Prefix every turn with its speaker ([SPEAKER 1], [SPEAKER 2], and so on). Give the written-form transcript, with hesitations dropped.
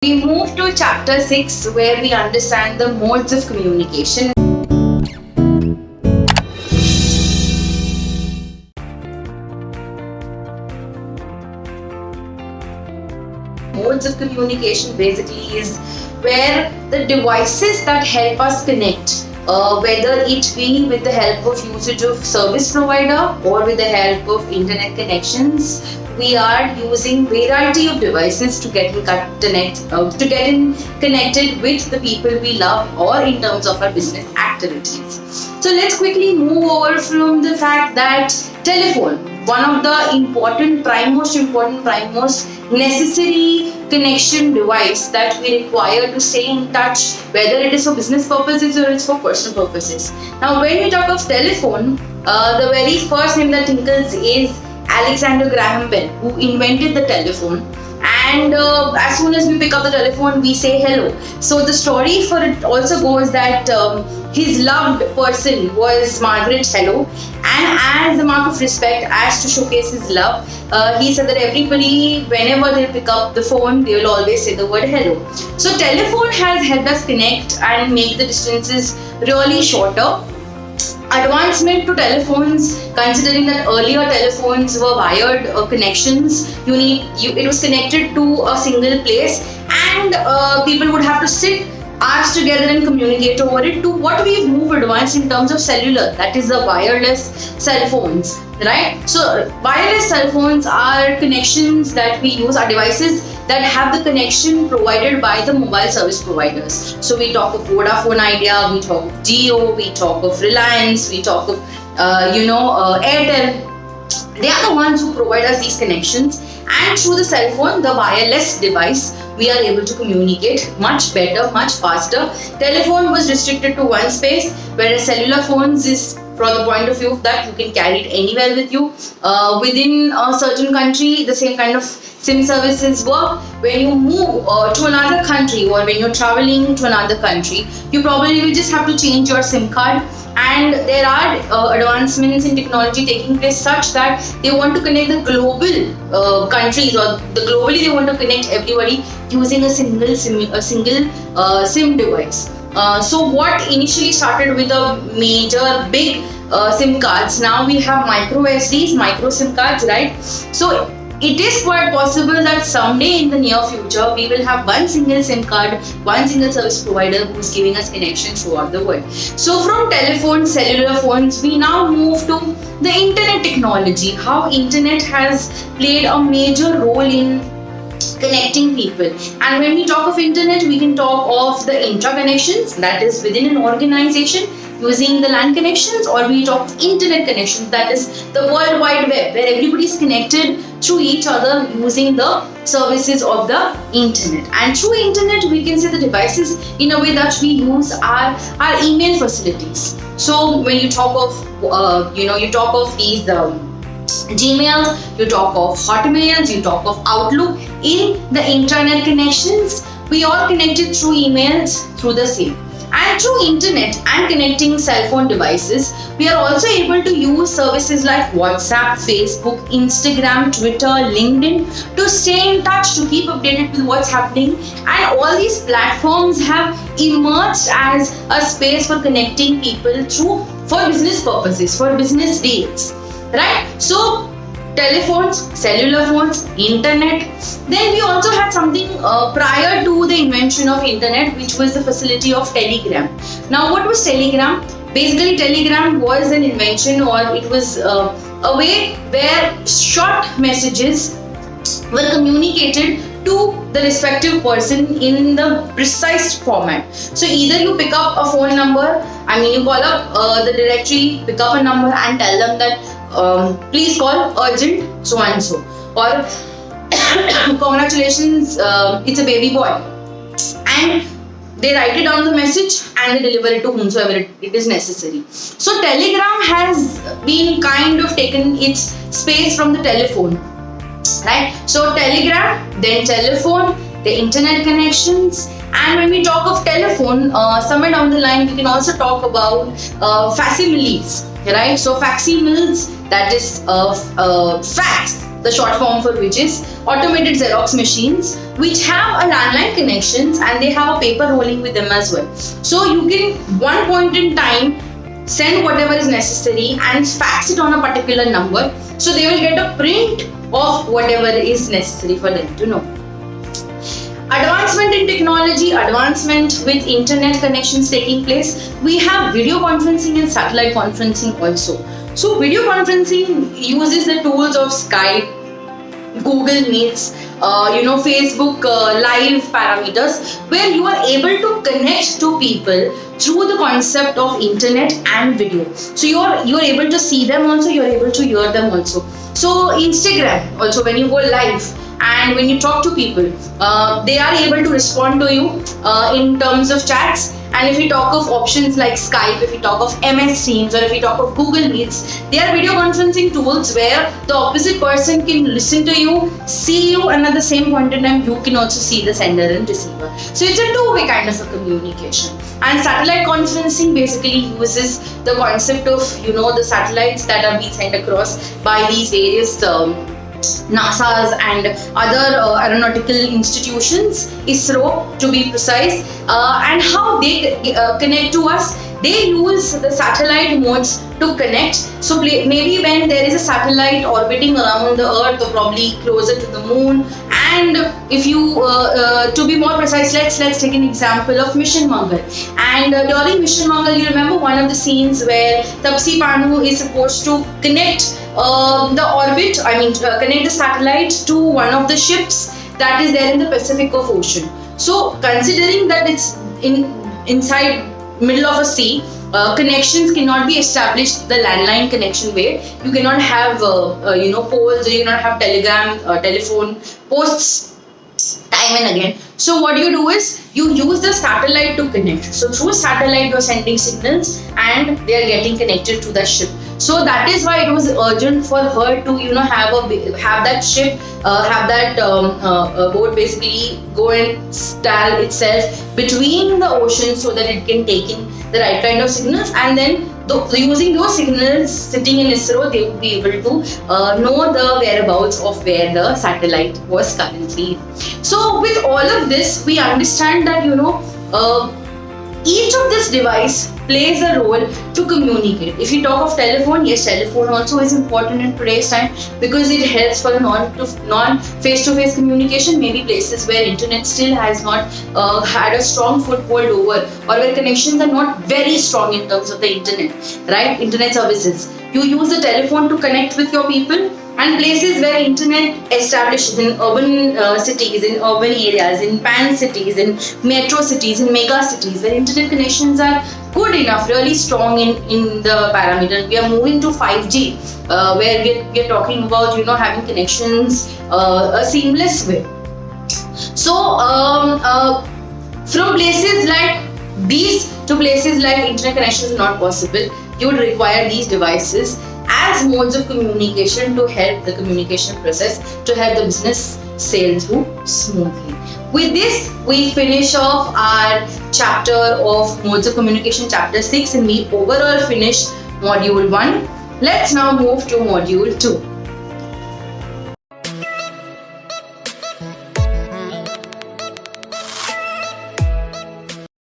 [SPEAKER 1] We move to chapter 6 where we understand the modes of communication. Modes of communication basically is where the devices that help us connect, whether it be with the help of usage of service provider or with the help of internet connections, we are using variety of devices to get connected with the people we love or in terms of our business activities. So let's quickly move over from the fact that telephone, one of the most necessary connection device that we require to stay in touch, whether it is for business purposes or it's for personal purposes. Now, when we talk of telephone, the very first name that tinkles is Alexander Graham Bell, who invented the telephone. And as soon as we pick up the telephone, we say hello. So the story for it also goes that his loved person was Margaret Hello, and as a mark of respect, as to showcase his love, he said that everybody, whenever they pick up the phone, they will always say the word hello. So telephone has helped us connect and make the distances really shorter. Advancement to telephones, considering that earlier telephones were wired connections, it was connected to a single place, and people would have to sit hours together and communicate over it, to what we've moved advanced in terms of cellular, that is the wireless cell phones, right? So wireless cell phones are connections that we use, are devices that have the connection provided by the mobile service providers. So we talk of Vodafone Idea, we talk of Jio, we talk of Reliance, we talk of Airtel. They are the ones who provide us these connections, and through the cell phone, the wireless device, we are able to communicate much better, much faster. Telephone was restricted to one space, whereas cellular phones is from the point of view that you can carry it anywhere with you. Within a certain country, the same kind of SIM services work. When you move to another country or when you're traveling to another country, you probably will just have to change your SIM card. And there are advancements in technology taking place such that they want to connect the global countries, or globally they want to connect everybody using a single SIM device. So what initially started with a major big SIM cards, now we have micro SDs, micro SIM cards, right? So it is quite possible that someday in the near future, we will have one single SIM card, one single service provider who is giving us connection throughout the world. So from telephones, cellular phones, we now move to the internet technology, how internet has played a major role in connecting people. And when we talk of internet, we can talk of the intra-connections, that is within an organization, using the LAN connections, or we talk of internet connections, that is the World Wide Web, where everybody is connected through each other using the services of the internet. And through internet, we can say the devices in a way that we use our email facilities. So when you talk of you talk of these Gmail, you talk of Hotmails, you talk of Outlook. In the intranet connections, we are connected through emails through the same. And through internet and connecting cell phone devices, we are also able to use services like WhatsApp, Facebook, Instagram, Twitter, LinkedIn to stay in touch, to keep updated with what's happening. And all these platforms have emerged as a space for connecting people for business purposes, for business deals, right? So telephones, cellular phones, internet. Then we also had something prior to the invention of internet, which was the facility of telegram. Now, what was telegram? Basically, telegram was an invention, or it was a way where short messages were communicated to the respective person in the precise format. So either you pick up a phone number, you call up the directory, pick up a number and tell them that please call urgent so and so, or congratulations, it's a baby boy, and they write it down the message and they deliver it to whomsoever it is necessary. So telegram has been kind of taken its space from the telephone, right? So telegram, then telephone, the internet connections. And when we talk of telephone, somewhere down the line we can also talk about facsimiles, right? So facsimiles, that is fax. the short form for which is automated Xerox machines, which have a landline connections and they have a paper rolling with them as well. So you can one point in time send whatever is necessary and fax it on a particular number. So they will get a print of whatever is necessary for them to know. Advancement in technology, advancement with internet connections taking place. We have video conferencing and satellite conferencing also. So video conferencing uses the tools of Skype, Google Meets, Facebook live parameters, where you are able to connect to people through the concept of internet and video. So you are able to see them also, you are able to hear them also. So Instagram also, when you go live and when you talk to people, they are able to respond to you in terms of chats. And if we talk of options like Skype, if we talk of MS Teams, or if we talk of Google Meets, they are video conferencing tools where the opposite person can listen to you, see you, and at the same point in time, you can also see the sender and receiver. So it's a two-way kind of a communication. And satellite conferencing basically uses the concept of, the satellites that are being sent across by these various NASA's and other aeronautical institutions, ISRO to be precise, and how they connect to us. They use the satellite modes to connect. So maybe when there is a satellite orbiting around the Earth, or probably closer to the Moon, and if you, to be more precise, let's take an example of Mission Mangal. And during Mission Mangal, you remember one of the scenes where Tapsi Pannu is supposed to connect connect the satellite to one of the ships that is there in the Pacific of Ocean. So considering that it's inside middle of a sea, connections cannot be established the landline connection way. You cannot have poles, or you cannot have telephone posts time and again. So what you do is you use the satellite to connect. So through satellite you are sending signals and they are getting connected to the ship. So that is why it was urgent for her to have that ship, have that boat basically go and stall itself between the oceans so that it can take in the right kind of signals, and then using those signals sitting in ISRO, they would be able to know the whereabouts of where the satellite was currently. So with all of this, we understand that each of this device plays a role to communicate. If you talk of telephone, yes, telephone also is important in today's time because it helps for a non-face-to-face communication. Maybe places where internet still has not had a strong foothold over, or where connections are not very strong in terms of the internet, right? Internet services. You use the telephone to connect with your people. And places where internet establishes in urban cities, in urban areas, in pan cities, in metro cities, in mega cities, where internet connections are good enough, really strong in the parameter. We are moving to 5G, where we are talking about having connections a seamless way. So from places like these to places like internet connections is not possible. You would require these devices as modes of communication to help the communication process, to help the business sail through smoothly. With this, we finish off our chapter of modes of communication, chapter 6, and we overall finish module 1. Let's now move to module 2.